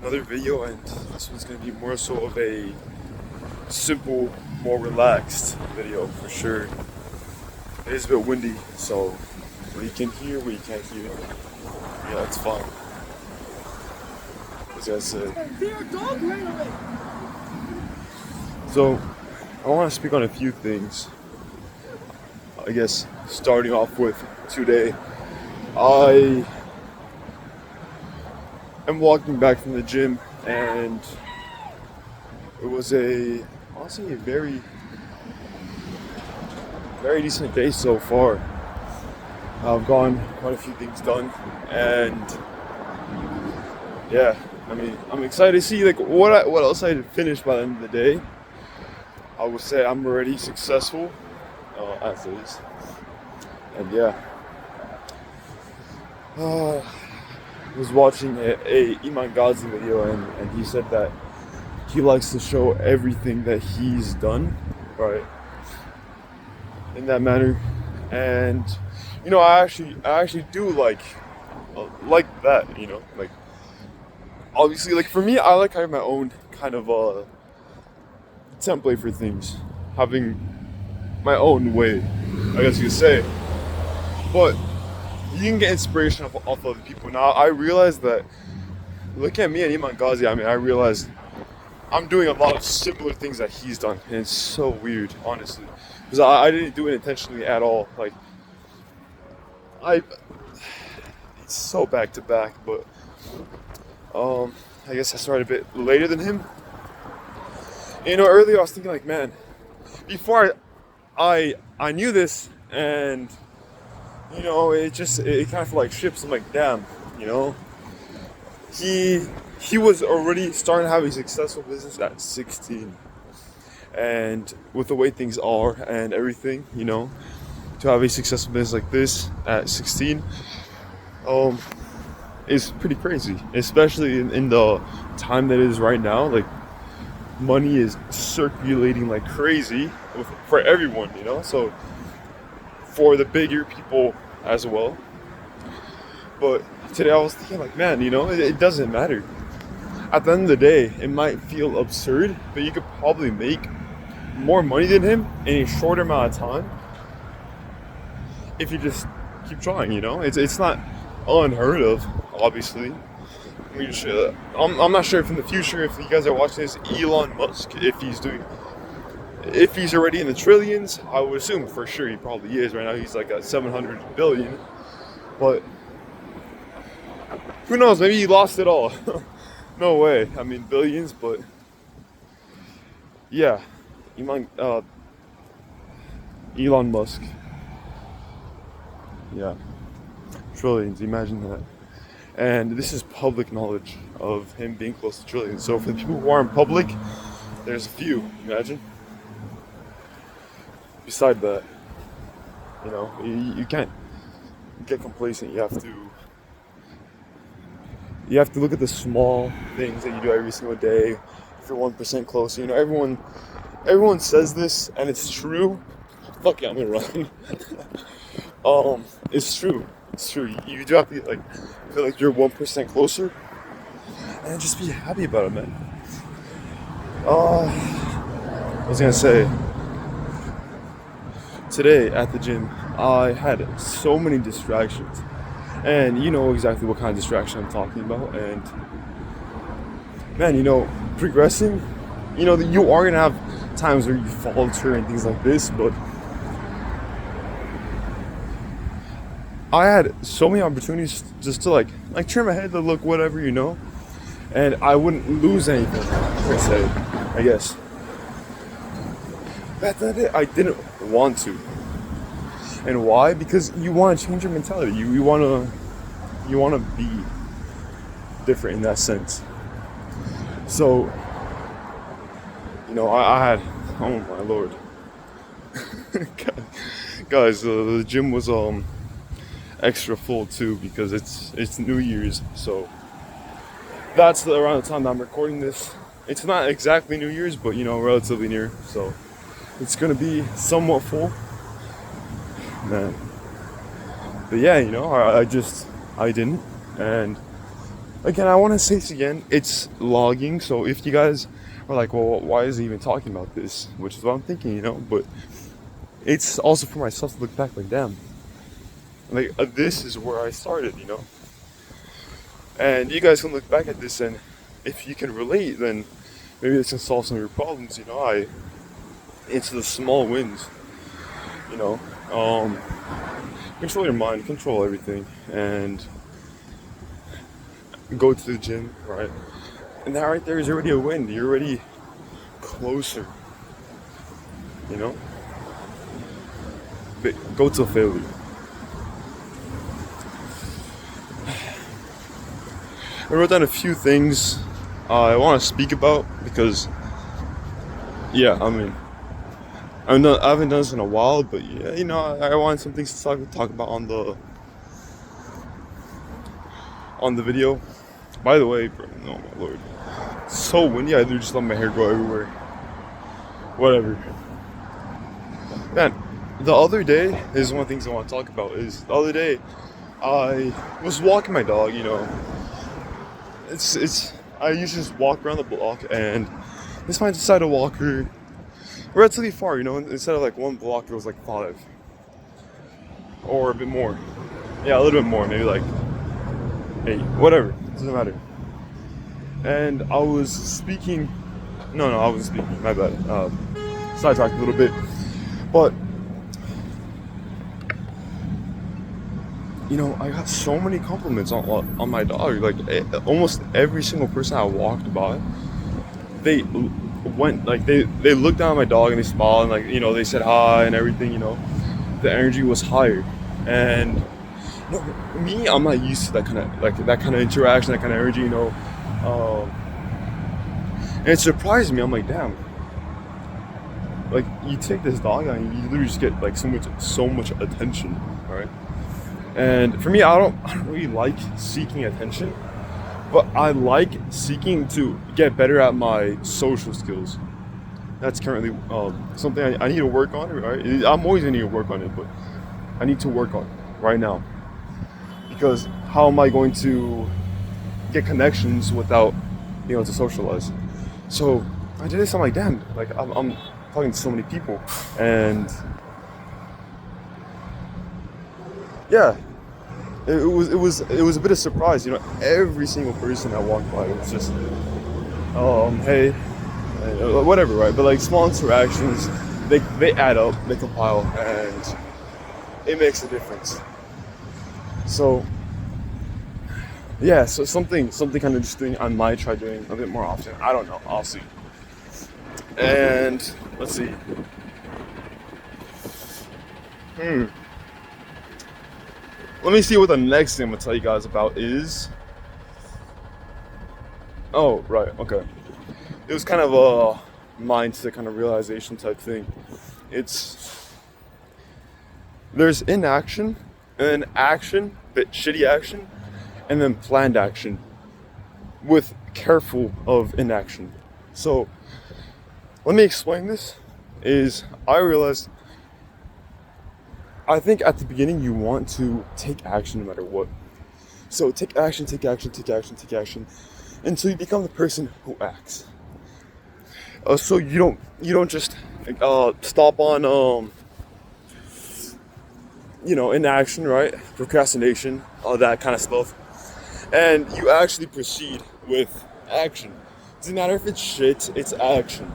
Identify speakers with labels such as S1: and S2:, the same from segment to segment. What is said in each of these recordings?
S1: another video, and this one's gonna be more so of a simple, more relaxed video for sure. It is a bit windy, so what you can hear, what you can't hear, yeah, that's fine. As I said. So I want to speak on a few things. I guess starting off with today, I am walking back from the gym, and it was honestly a very decent day so far. I've gotten quite a few things done, and yeah, I mean, I'm excited to see like what else I finished by the end of the day. I would say I'm already successful as is, and yeah. I was watching a Iman Ghazi video, and he said that he likes to show everything that he's done, right, in that manner. And you know, I actually do like that, you know, like obviously, like for me, I like having my own kind of template for things, having my own way, I guess you could say. But you can get inspiration off other people. Now I realize that, look at me and Iman Ghazi, I mean, I realize I'm doing a lot of similar things that he's done, and it's so weird, honestly, because I didn't do it intentionally at all. Like it's so back to back, but I guess I started a bit later than him. You know, earlier I was thinking like, man, before I knew this, and you know, it kind of felt like ships. I'm like, damn, you know, he was already starting to have a successful business at 16, and with the way things are and everything, you know, to have a successful business like this at 16, is pretty crazy, especially in the time that it is right now. Like, money is circulating like crazy for everyone, you know, so for the bigger people as well. But today I was thinking like, man, you know, it doesn't matter. At the end of the day, it might feel absurd, but you could probably make more money than him in a shorter amount of time if you just keep trying, you know. It's not unheard of, obviously. I mean, I'm not sure if in the future, if you guys are watching this, Elon Musk, if he's already in the trillions. I would assume for sure he probably is. Right now he's like at 700 billion, but who knows, maybe he lost it all. No way, I mean billions, but yeah, Elon Musk, yeah, trillions, imagine that. And this is public knowledge of him being close to trillions. So for the people who aren't public, there's a few, imagine. Beside that, you know, you can't get complacent. You have to look at the small things that you do every single day. If you're 1% closer, you know, everyone says this, and it's true. Fuck yeah, I'm gonna run. It's true. It's true. You do have to like feel like you're 1% closer, and just be happy about it, man. I was gonna say, today at the gym, I had so many distractions, and you know exactly what kind of distraction I'm talking about. And man, you know, progressing, you know, you are gonna have times where you falter and things like this, but I had so many opportunities just to like turn my head to look whatever, you know, and I wouldn't lose anything per se, I guess. But at the end of the day, I didn't want to. And why? Because you want to change your mentality. You want to be different in that sense. So, you know, I had, oh my lord, guys, the gym was extra full too, because it's New Year's. So that's around the time that I'm recording this. It's not exactly New Year's, but you know, relatively near. So it's gonna be somewhat full, man. But yeah, you know, I didn't, and Again, I want to say this again. It's logging, so if you guys are like, well, why is he even talking about this? Which is what I'm thinking, you know. But it's also for myself to look back, like, damn, like this is where I started, you know. And you guys can look back at this, and if you can relate, then maybe this can solve some of your problems, you know. It's the small wins, you know. Control your mind, control everything, and go to the gym, right? And that right there is already a win. You're already closer, you know? But go to failure. I wrote down a few things I want to speak about because, yeah, I mean, I haven't done this in a while, but yeah, you know, I want some things to talk about on the video. By the way, bro, oh my lord, it's so windy. I literally just let my hair go everywhere. Whatever. Man, the other day, this is one of the things I want to talk about, is the other day I was walking my dog, you know. I usually just walk around the block, and this time I decided to walk her relatively far, you know. Instead of like one block, it was like 5. Or a bit more. Yeah, a little bit more, maybe like 8. Whatever, doesn't matter. And I was speaking, no, I wasn't speaking, my bad. Sidetracked a little bit. But, you know, I got so many compliments on my dog. Like, almost every single person I walked by, they went, like, they looked down at my dog and they smiled and, like, you know, they said hi and everything, you know. The energy was higher. And, you know, me, I'm not used to that kind of interaction, that kind of energy, you know. And it surprised me. I'm like, damn. Like, you take this dog out and you literally just get, like, so much attention, right? And for me, I don't really like seeking attention, but I like seeking to get better at my social skills. That's currently something I need to work on, right? I'm always gonna need to work on it, but I need to work on it right now. Because how am I going to get connections without being able to socialize? So I did this, I'm like, damn, like I'm talking to so many people, and yeah, it was a bit of surprise, you know. Every single person that walked by was just, hey, whatever, right? But like small interactions, they add up, they compile, and it makes a difference. So yeah, so something kind of interesting I might try doing a bit more often. I don't know, I'll see. And let's see. Let me see what the next thing I'm gonna tell you guys about is. Oh, right, okay. It was kind of a mindset kind of realization type thing. There's inaction, and then action, but shitty action, and then planned action with careful of inaction. So let me explain this. I realized, I think at the beginning you want to take action no matter what. So take action until you become the person who acts. So you don't just stop on inaction, right? Procrastination, all that kind of stuff, and you actually proceed with action. Doesn't matter if it's shit, it's action.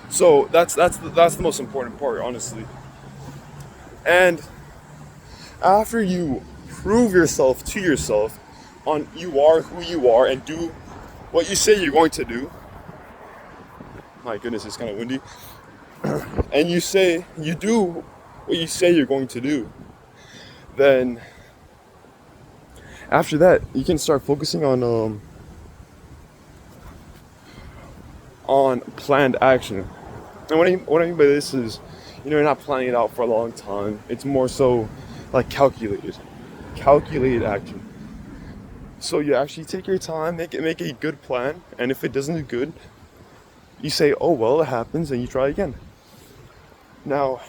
S1: So that's the most important part, honestly. And after you prove yourself to yourself on you are who you are and do what you say you're going to do. My goodness, it's kind of windy. And you do what you say you're going to do. Then after that, you can start focusing on planned action. And what I mean by this is, you're not planning it out for a long time. It's more so like calculated action. So you actually take your time, make a good plan, and if it doesn't do good, you say, oh well, it happens, and you try again. Now,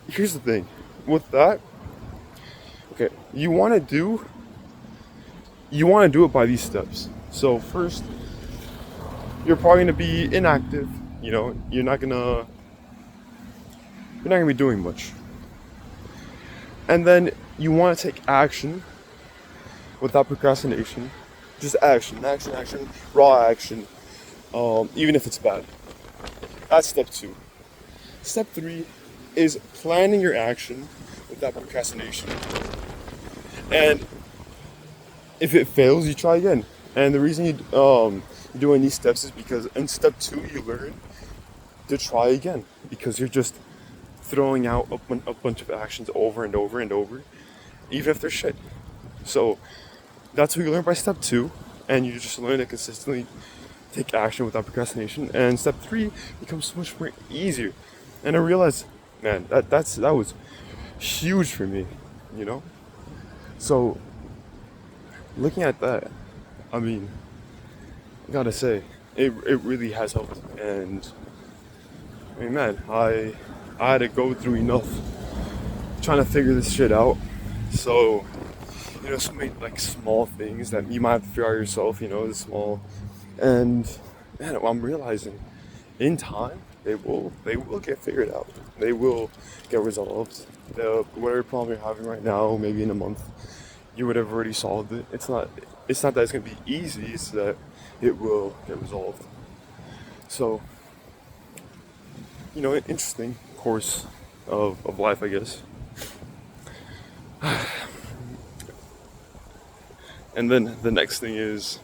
S1: here's the thing with that. Okay, you want to do you want to do it by these steps. So first, you're probably gonna be inactive. You know, you're not gonna be doing much. And then you want to take action without procrastination. Just action, action, action, raw action. Even if it's bad. That's step 2. Step 3 is planning your action without procrastination. And if it fails, you try again. And the reason you're doing these steps is because in step 2 you learn to try again, because you're just throwing out a bunch of actions over and over and over, even if they're shit. So that's what you learn by step 2, and you just learn to consistently take action without procrastination. And step 3 becomes so much more easier. And I realized, man, that was huge for me, you know. So looking at that, I mean, I gotta say, it really has helped. And I mean, man, I had to go through enough trying to figure this shit out. So, you know, so many like small things that you might have to figure out yourself, you know, the small. And man, I'm realizing in time they will get figured out. They will get resolved. Whatever problem you're having right now, maybe in a month, you would have already solved it. It's not that it's gonna be easy, it's that it will get resolved. So, you know, an interesting course of life, I guess. And then the next thing is,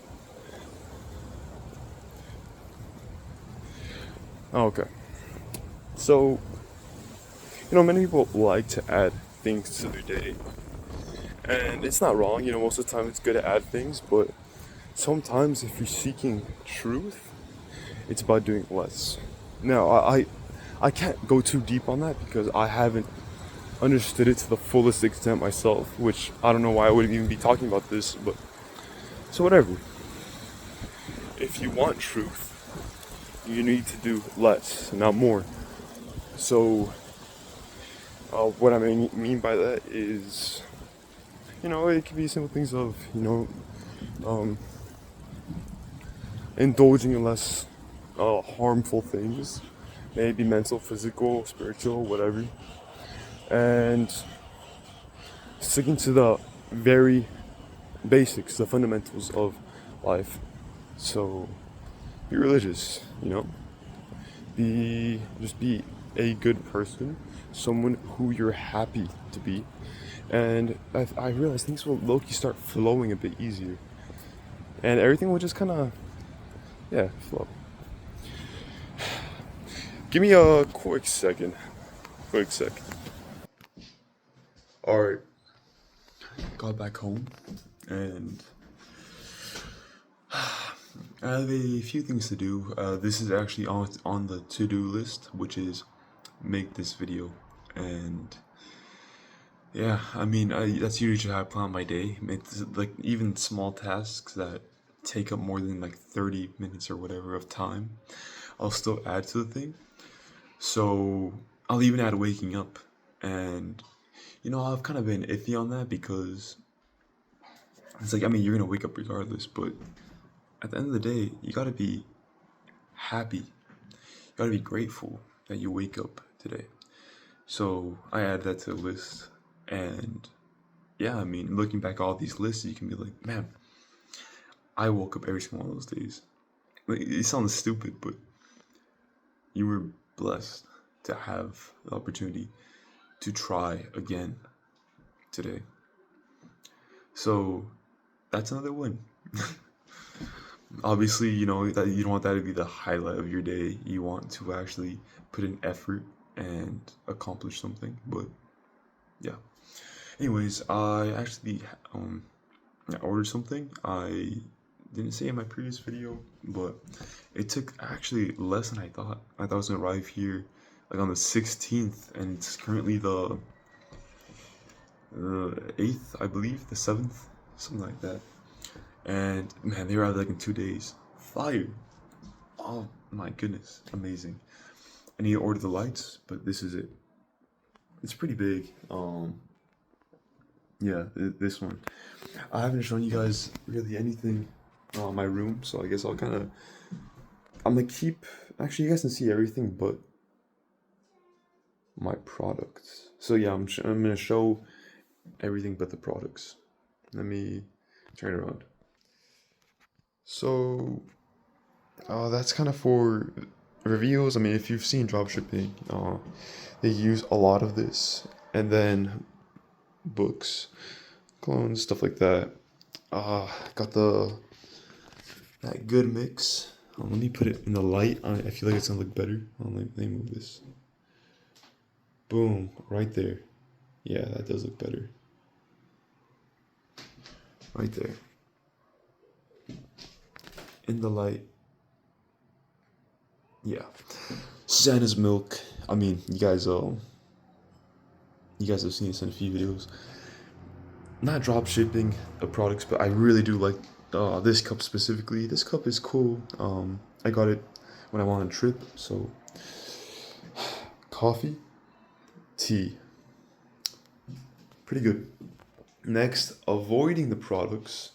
S1: oh, okay. So, you know, many people like to add things to their day. And it's not wrong, you know, most of the time it's good to add things, but sometimes if you're seeking truth, it's about doing less. Now, I can't go too deep on that because I haven't understood it to the fullest extent myself, which I don't know why I would even be talking about this, but so whatever. If you want truth, you need to do less, not more. So, what I mean by that is, you know, it can be simple things of, you know, indulging in less harmful things, maybe mental, physical, spiritual, whatever, and sticking to the very basics, the fundamentals of life. So, be religious, you know, just be a good person, someone who you're happy to be. And I realized things will low-key start flowing a bit easier. And everything will just kind of, yeah, flow. Give me a quick second. Quick sec. Alright. Got back home. And I have a few things to do. This is actually on the to-do list, which is make this video. And yeah, I mean, that's usually how I plan my day. It's like even small tasks that take up more than like 30 minutes or whatever of time, I'll still add to the thing. So I'll even add waking up. And, you know, I've kind of been iffy on that because it's like, I mean, you're going to wake up regardless, but at the end of the day, you got to be happy. You got to be grateful that you wake up today. So I add that to the list. And yeah, I mean, looking back at all these lists, you can be like, man, I woke up every single one of those days. Like, it sounds stupid, but you were blessed to have the opportunity to try again today. So that's another win. Obviously, you know, that you don't want that to be the highlight of your day. You want to actually put in effort and accomplish something. But yeah. Anyways, I actually I ordered something. I didn't say in my previous video, but it took actually less than I thought. I thought it was gonna arrive here like on the 16th, and it's currently the 8th, I believe, the 7th, something like that. And man, they arrived like in 2 days. Fire! Oh my goodness, amazing. I need to order the lights, but this is it. It's pretty big. Yeah, this one. I haven't shown you guys really anything on my room, so I guess I'm gonna keep. Actually, you guys can see everything but my products. So yeah, I'm gonna show everything but the products. Let me turn it around. So that's kind of for reviews. I mean, if you've seen dropshipping, they use a lot of this, and then books, clones, stuff like that. Got that good mix. Let me put it in the light. I feel like it's gonna look better. Let me move this. Boom, right there. Yeah, that does look better. Right there. In the light. Yeah. Santa's milk. I mean, you guys have seen this in a few videos. Not drop shipping products, but I really do like this cup specifically. This cup is cool. I got it when I went on a trip. So coffee, tea, pretty good. Next, avoiding the products.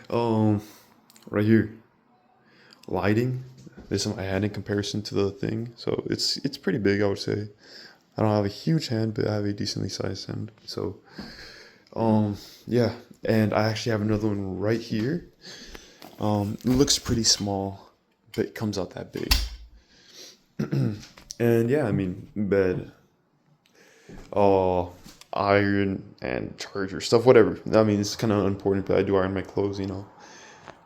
S1: Right here, lighting. This is my hand in comparison to the thing, so it's pretty big, I would say. I don't have a huge hand, but I have a decently sized hand. So, yeah, and I actually have another one right here. It looks pretty small, but it comes out that big. And yeah, I mean, bed, iron and charger stuff, whatever. I mean, it's kind of unimportant, but I do iron my clothes, you know.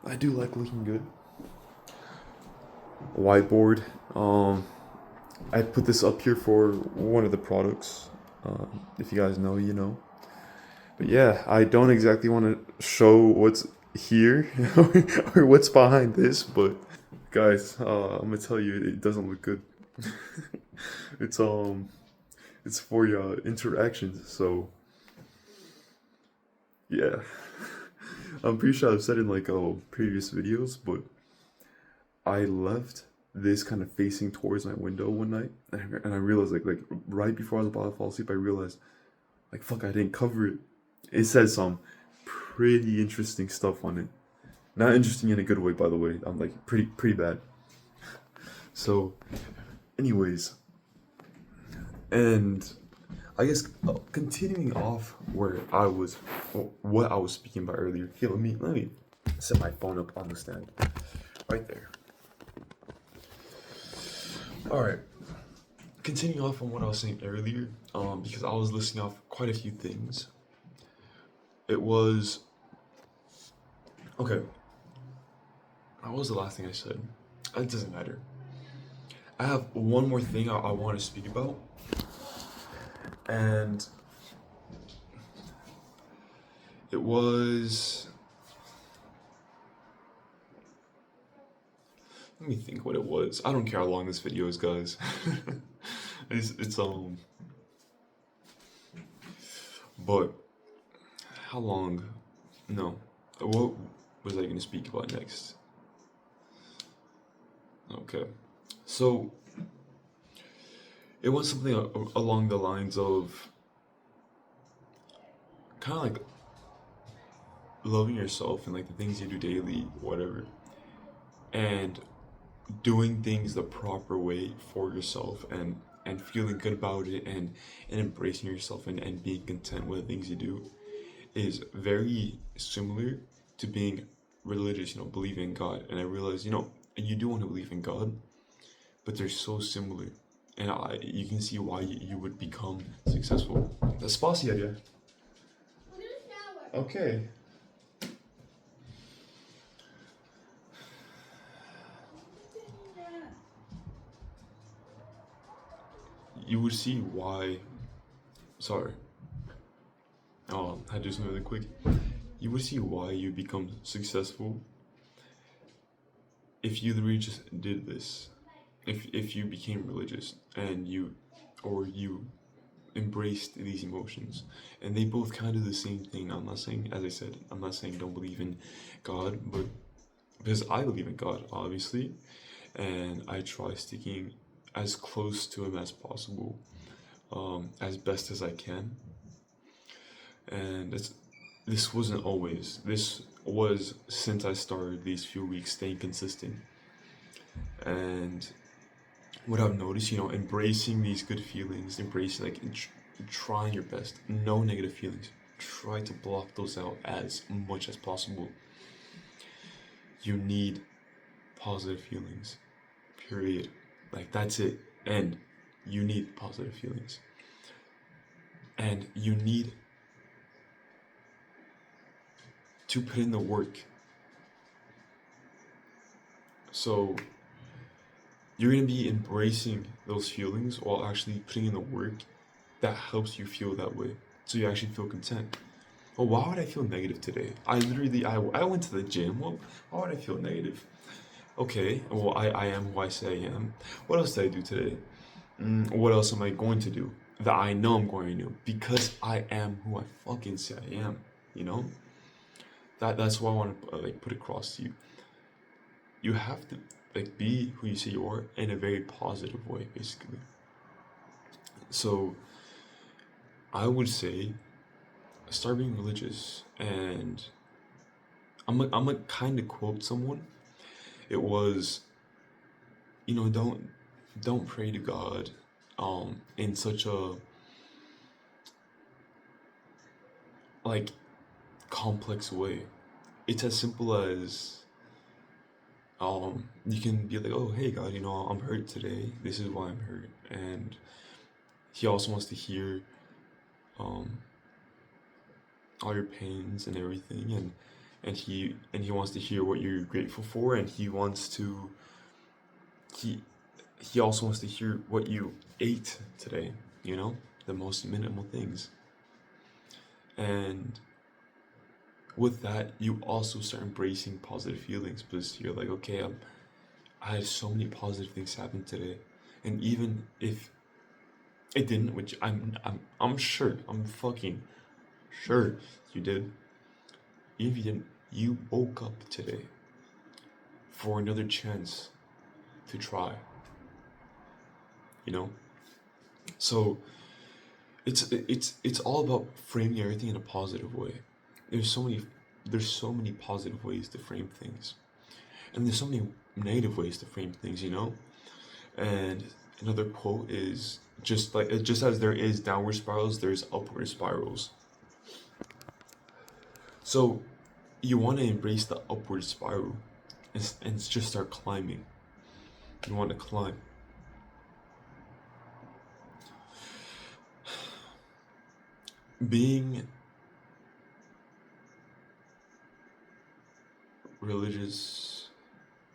S1: I do like looking good. Whiteboard. I put this up here for one of the products. If you guys know, you know. But yeah, I don't exactly want to show what's here or what's behind this, but guys, I'm gonna tell you, it doesn't look good. it's it's for your interactions, so yeah. I'm pretty sure I've said in like previous videos, but I left this kind of facing towards my window one night, and I realized like right before I was about to fall asleep, I realized like fuck, I didn't cover it. It says some pretty interesting stuff on it. Not interesting in a good way, by the way. I'm like pretty bad. So, anyways, and I guess continuing off where I was, what I was speaking about earlier. Here, let me set my phone up on the stand, right there. All right. Continuing off on what I was saying earlier, because I was listing off quite a few things. It was okay. What was the last thing I said? It doesn't matter. I have one more thing I want to speak about, and it was. Let me think what it was. I don't care how long this video is, guys. it's But how long? No. What was I gonna speak about next? Okay. So it was something along the lines of kind of like loving yourself and like the things you do daily, whatever, and doing things the proper way for yourself and feeling good about it and embracing yourself and being content with the things you do is very similar to being religious, you know, believing in God. And I realized, you know, you do want to believe in God, but they're so similar. And you can see why you would become successful. That's spicy idea. Okay. You would see why. Sorry. I do something really quick. You would see why you become successful if you literally just did this. If you became religious and you embraced these emotions, and they both kind of the same thing. I'm not saying, as I said, I'm not saying don't believe in God, but because I believe in God, obviously, and I try sticking as close to Him as possible, as best as I can. And this wasn't always. This was since I started these few weeks staying consistent. And what I've noticed, embracing these good feelings, embracing trying your best, no negative feelings. Try to block those out as much as possible. You need positive feelings. Period. Like that's it. And you need positive feelings. And you need to put in the work. So you're going to be embracing those feelings while actually putting in the work that helps you feel that way. So you actually feel content. Well, why would I feel negative today? I went to the gym. Well, why would I feel negative? Okay, well, I am who I say I am. What else did I do today? What else am I going to do that I know I'm going to do? Because I am who I fucking say I am, you know? That's what I want to put across to you. You have to be who you say you are in a very positive way, basically. So I would say start being religious, and I'm a kind of quote someone. It was, don't pray to God, in such a like complex way. It's as simple as you can be like, oh hey God, I'm hurt today. This is why I'm hurt, and He also wants to hear um all your pains and everything, and he wants to hear what you're grateful for, and he he also wants to hear what you ate today, the most minimal things. And with that, you also start embracing positive feelings, because you're like, okay, I had so many positive things happen today, and even if it didn't, which I'm sure, I'm fucking sure you did. Even if you didn't, you woke up today for another chance to try. So it's all about framing everything in a positive way. There's so many positive ways to frame things, and there's so many negative ways to frame things. And another quote is just as there is downward spirals, there's upward spirals. So you want to embrace the upward spiral and just start climbing. You want to climb. Being religious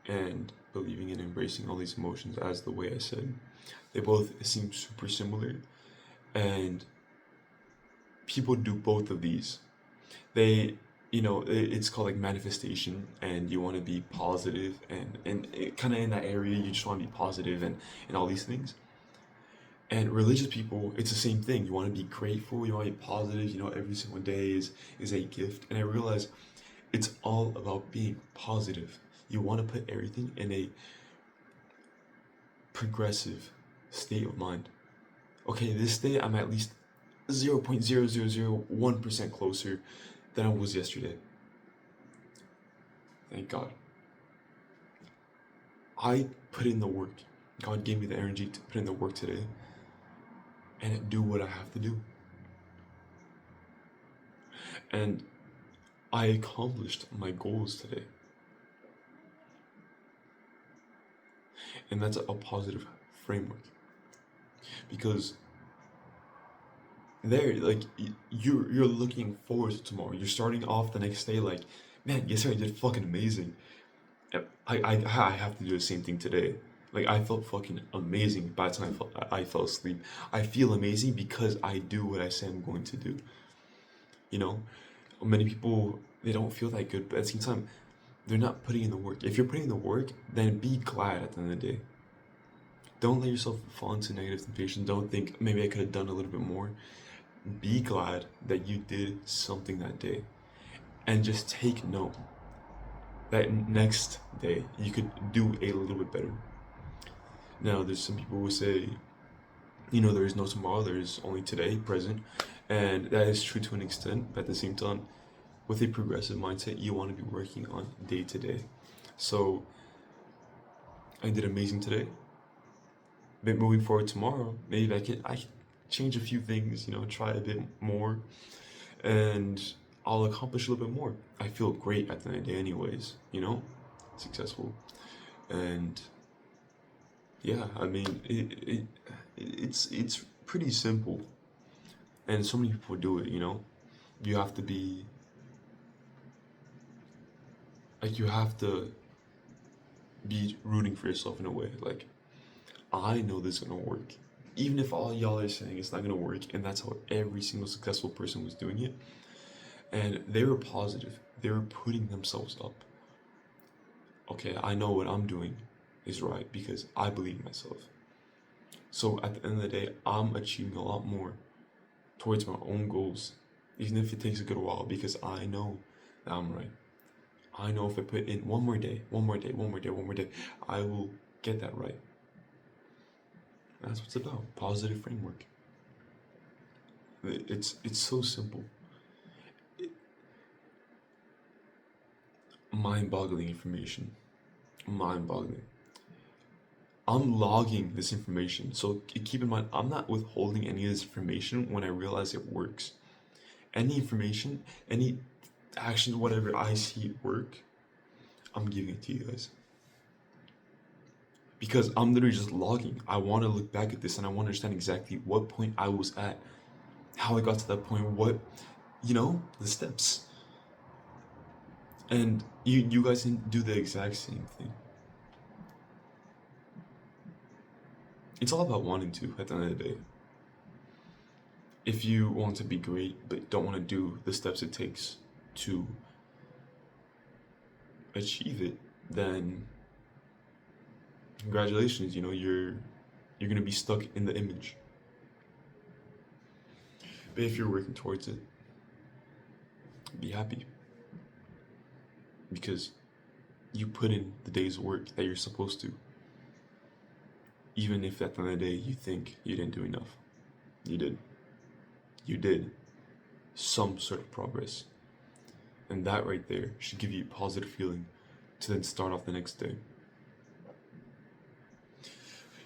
S1: and believing and embracing all these emotions, as the way I said, they both seem super similar, and people do both of these. They, it's called like manifestation, and you want to be positive, and kind of in that area, you just want to be positive and all these things. And religious people, it's the same thing. You want to be grateful, you want to be positive, every single day is a gift. And I realize it's all about being positive. You want to put everything in a progressive state of mind. Okay, this day I'm at least 0.0001% closer than I was yesterday. Thank God. I put in the work. God gave me the energy to put in the work today and do what I have to do. And I accomplished my goals today. And that's a positive framework. Because you're looking forward to tomorrow. You're starting off the next day like, man, yesterday I did fucking amazing. I have to do the same thing today. Like, I felt fucking amazing by the time I fell asleep. I feel amazing because I do what I say I'm going to do. Many people, they don't feel that good, but at the same time, they're not putting in the work. If you're putting in the work, then be glad at the end of the day. Don't let yourself fall into negative temptation. Don't think, maybe I could have done a little bit more. Be glad that you did something that day. And just take note that next day you could do a little bit better. Now, there's some people who say,
S2: There is no tomorrow, there is only today, present. And that is true to an extent, but at the same time, with a progressive mindset, you want to be working on day to day. So I did amazing today. But moving forward tomorrow, maybe I can change a few things, try a bit more, and I'll accomplish a little bit more. I feel great at the end of the day, anyways. Successful, and yeah, I mean it's pretty simple, and so many people do it. You have to be like you have to be rooting for yourself in a way. Like, I know this is gonna work. Even if all y'all are saying it's not gonna work, and that's how every single successful person was doing it, and they were positive, they were putting themselves up. Okay, I know what I'm doing is right because I believe in myself. So at the end of the day, I'm achieving a lot more towards my own goals, even if it takes a good while, because I know that I'm right. I know if I put in one more day, one more day, one more day, one more day, I will get that right. That's what it's about. Positive framework. It's so simple. Mind-boggling information. Mind-boggling. I'm logging this information. So keep in mind, I'm not withholding any of this information when I realize it works. Any information, any action, whatever I see work, I'm giving it to you guys. Because I'm literally just logging. I want to look back at this and I want to understand exactly what point I was at, how I got to that point, the steps. And you guys can do the exact same thing. It's all about wanting to at the end of the day. If you want to be great but don't want to do the steps it takes to achieve it, then congratulations, you're gonna be stuck in the image. But if you're working towards it, be happy. Because you put in the day's work that you're supposed to. Even if at the end of the day you think you didn't do enough. You did. You did some sort of progress. And that right there should give you a positive feeling to then start off the next day.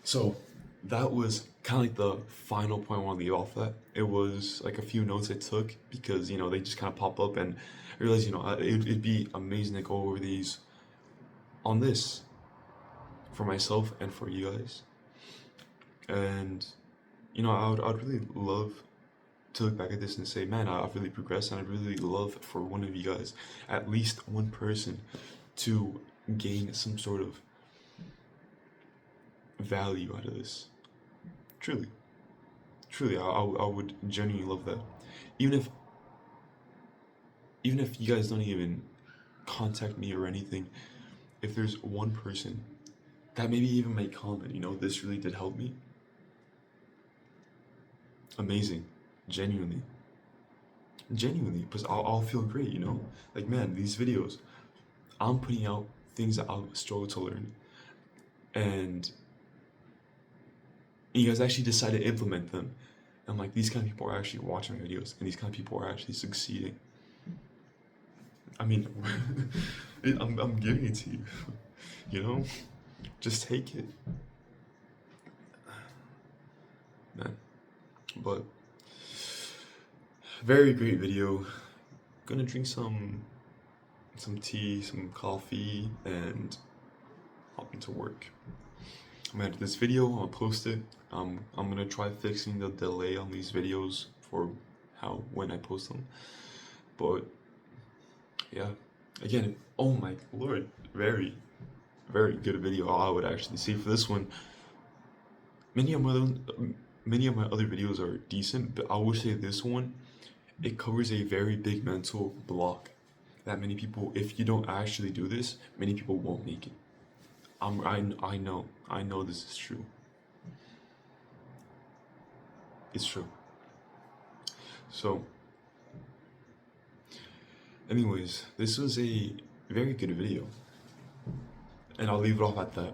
S2: So that was kind of like the final point I want to leave off at. It was like a few notes I took because, they just kind of pop up, and I realized, it'd be amazing to go over these on this for myself and for you guys. And, I'd really love to look back at this and say, man, I've really progressed, and I'd really love for one of you guys, at least one person, to gain some sort of value out of this. Truly. Truly, I would genuinely love that. Even if you guys don't even contact me or anything, if there's one person that maybe even might comment, this really did help me. Amazing. Genuinely. Genuinely, because I'll feel great, Like, man, these videos, I'm putting out things that I'll struggle to learn. And you guys actually decide to implement them. I'm like, these kind of people are actually watching my videos, and these kind of people are actually succeeding. I mean, I'm giving it to you, Just take it. Man. But, very great video. Gonna drink some tea, some coffee, and hop into work. I'm gonna edit this video, I'll post it. I'm gonna try fixing the delay on these videos for when I post them. But yeah, again, oh my lord, very, very good video. I would actually say for this one, many of my other videos are decent, but I would say this one, it covers a very big mental block that many people, if you don't actually do this, many people won't make it. I know this is true. It's true. So, anyways, this was a very good video, and I'll leave it off at that.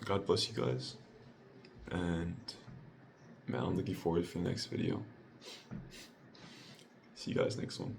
S2: God bless you guys. And man, I'm looking forward for the next video. See you guys next one.